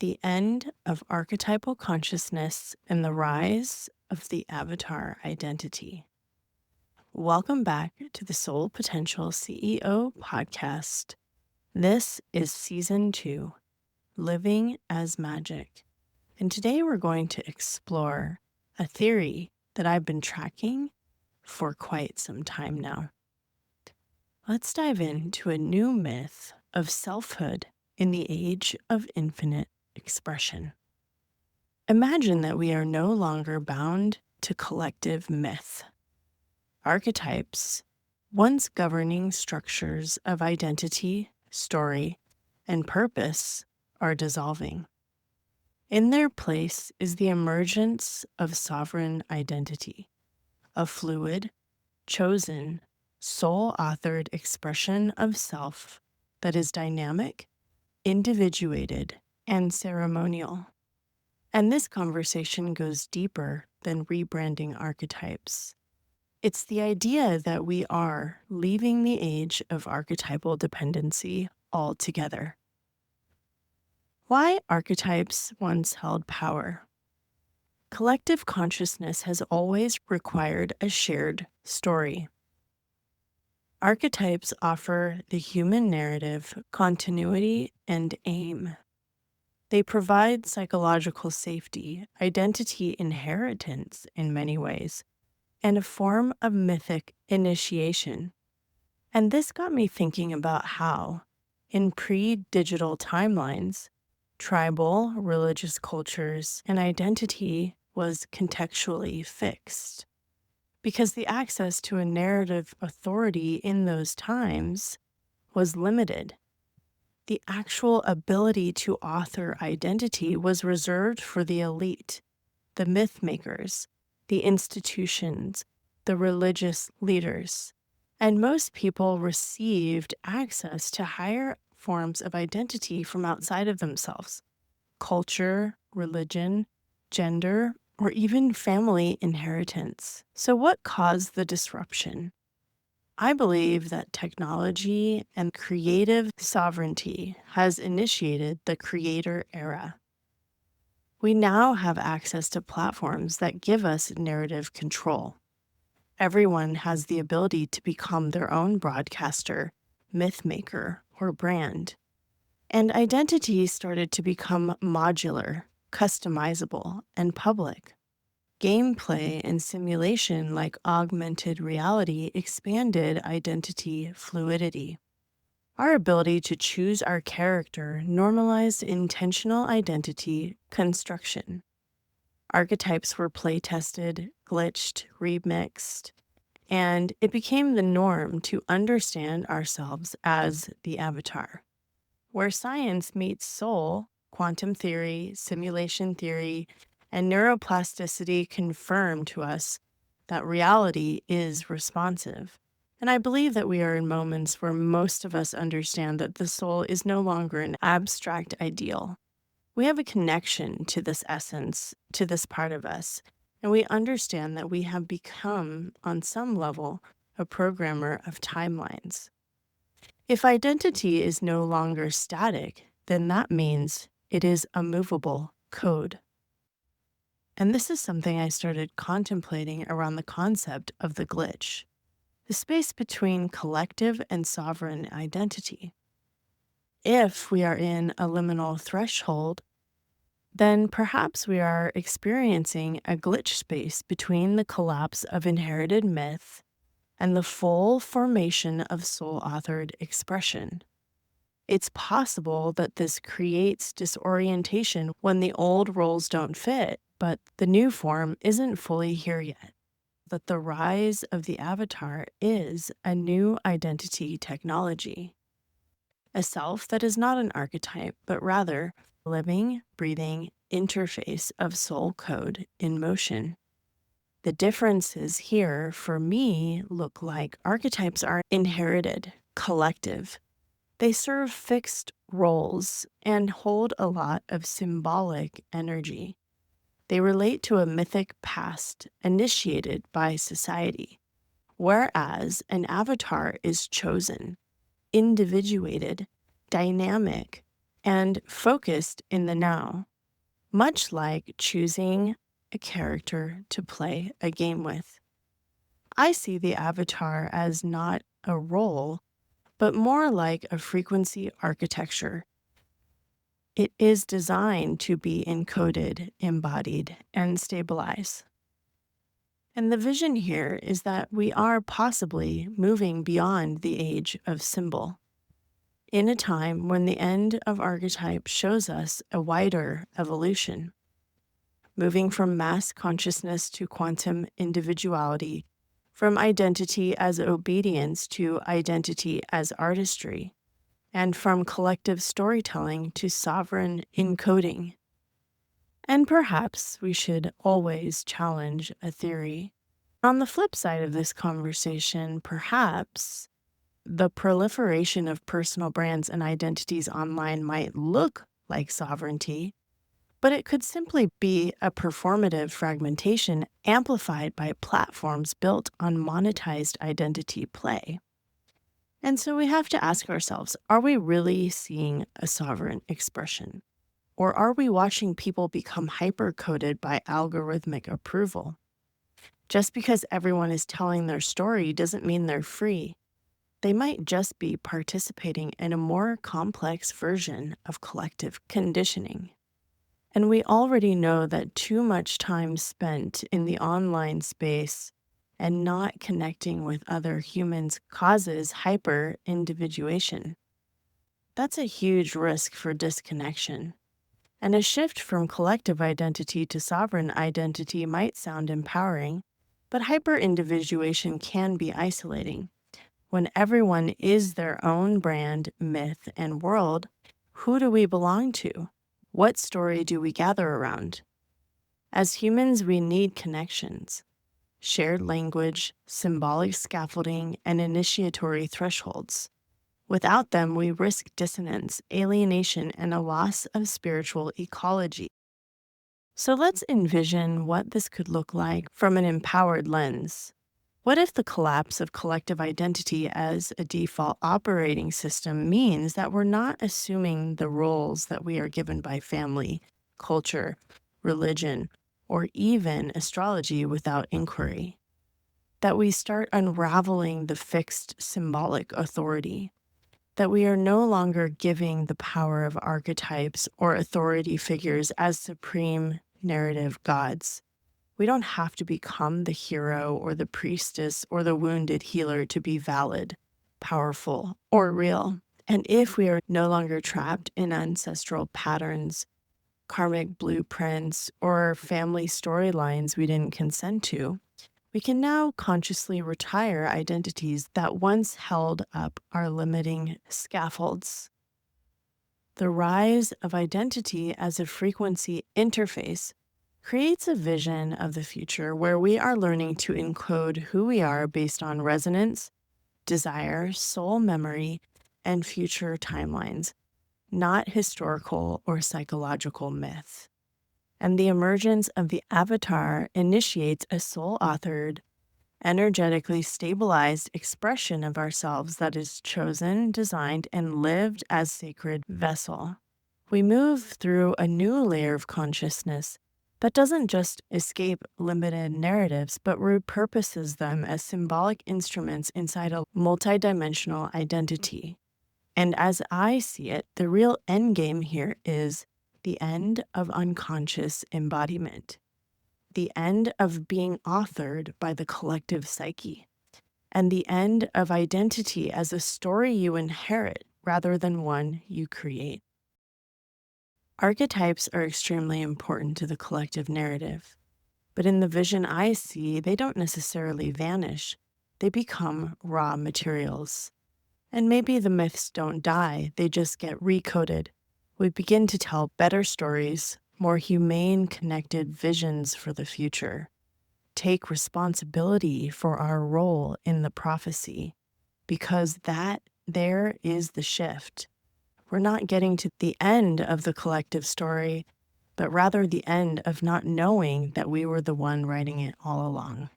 the end of archetypal consciousness and the rise of the avatar identity. Welcome back to the Soul Potential CEO podcast. This is season 2, Living as Magic. And today we're going to explore a theory that I've been tracking for quite some time now. Let's dive into a new myth of selfhood in the age of infinite expression. Imagine that we are no longer bound to collective myth. Archetypes, once governing structures of identity, story, and purpose, are dissolving. In their place is the emergence of sovereign identity, a fluid, chosen, soul-authored expression of self that is dynamic, individuated, and ceremonial. And this conversation goes deeper than rebranding archetypes. It's the idea that we are leaving the age of archetypal dependency altogether. Why archetypes once held power? Collective consciousness has always required a shared story. Archetypes offer the human narrative continuity and aim. They provide psychological safety, identity inheritance in many ways, and a form of mythic initiation. And this got me thinking about how, in pre-digital timelines, tribal, religious cultures, and identity was contextually fixed. Because the access to a narrative authority in those times was limited. The actual ability to author identity was reserved for the elite, the myth makers, the institutions, the religious leaders, and most people received access to higher forms of identity from outside of themselves: culture, religion, gender, or even family inheritance. So what caused the disruption? I believe that technology and creative sovereignty has initiated the creator era. We now have access to platforms that give us narrative control. Everyone has the ability to become their own broadcaster, myth maker, or brand. And identity started to become modular, customizable, and public. Gameplay and simulation like augmented reality expanded identity fluidity. Our ability to choose our character normalized intentional identity construction. Archetypes were play-tested, glitched, remixed, and it became the norm to understand ourselves as the avatar. Where science meets soul, quantum theory, simulation theory, and neuroplasticity confirm to us that reality is responsive. And I believe that we are in moments where most of us understand that the soul is no longer an abstract ideal. We have a connection to this essence, to this part of us, and we understand that we have become, on some level, a programmer of timelines. If identity is no longer static, then that means it is a movable code. And this is something I started contemplating around the concept of the glitch, the space between collective and sovereign identity. If we are in a liminal threshold, then perhaps we are experiencing a glitch space between the collapse of inherited myth and the full formation of soul-authored expression. It's possible that this creates disorientation when the old roles don't fit, but the new form isn't fully here yet. That the rise of the avatar is a new identity technology. A self that is not an archetype, but rather a living, breathing interface of soul code in motion. The differences here, for me, look like archetypes are inherited, collective. They serve fixed roles and hold a lot of symbolic energy. They relate to a mythic past initiated by society, whereas an avatar is chosen, individuated, dynamic, and focused in the now, much like choosing a character to play a game with. I see the avatar as not a role, but more like a frequency architecture. It is designed to be encoded, embodied, and stabilize. And the vision here is that we are possibly moving beyond the age of symbol, in a time when the end of archetype shows us a wider evolution, moving from mass consciousness to quantum individuality, from identity as obedience to identity as artistry, and from collective storytelling to sovereign encoding. And perhaps we should always challenge a theory. On the flip side of this conversation, perhaps the proliferation of personal brands and identities online might look like sovereignty, but it could simply be a performative fragmentation amplified by platforms built on monetized identity play. And so we have to ask ourselves, are we really seeing a sovereign expression? Or are we watching people become hyper-coded by algorithmic approval? Just because everyone is telling their story doesn't mean they're free. They might just be participating in a more complex version of collective conditioning. And we already know that too much time spent in the online space and not connecting with other humans causes hyper-individuation. That's a huge risk for disconnection. And a shift from collective identity to sovereign identity might sound empowering, but hyper-individuation can be isolating. When everyone is their own brand, myth, and world, who do we belong to? What story do we gather around? As humans, we need connections, shared language, symbolic scaffolding, and initiatory thresholds. Without them, we risk dissonance, alienation, and a loss of spiritual ecology. So let's envision what this could look like from an empowered lens. What if the collapse of collective identity as a default operating system means that we're not assuming the roles that we are given by family, culture, religion, or even astrology without inquiry? That we start unraveling the fixed symbolic authority, that we are no longer giving the power of archetypes or authority figures as supreme narrative gods. We don't have to become the hero or the priestess or the wounded healer to be valid, powerful, or real. And if we are no longer trapped in ancestral patterns, karmic blueprints, or family storylines we didn't consent to, we can now consciously retire identities that once held up our limiting scaffolds. The rise of identity as a frequency interface creates a vision of the future where we are learning to encode who we are based on resonance, desire, soul memory, and future timelines, not historical or psychological myth. And the emergence of the avatar initiates a soul-authored, energetically stabilized expression of ourselves that is chosen, designed, and lived as sacred vessel. We move through a new layer of consciousness that doesn't just escape limited narratives, but repurposes them as symbolic instruments inside a multidimensional identity. And as I see it, the real endgame here is the end of unconscious embodiment, the end of being authored by the collective psyche, and the end of identity as a story you inherit rather than one you create. Archetypes are extremely important to the collective narrative, but in the vision I see, they don't necessarily vanish. They become raw materials. And maybe the myths don't die, they just get recoded. We begin to tell better stories, more humane, connected visions for the future. Take responsibility for our role in the prophecy, because that there is the shift. We're not getting to the end of the collective story, but rather the end of not knowing that we were the one writing it all along.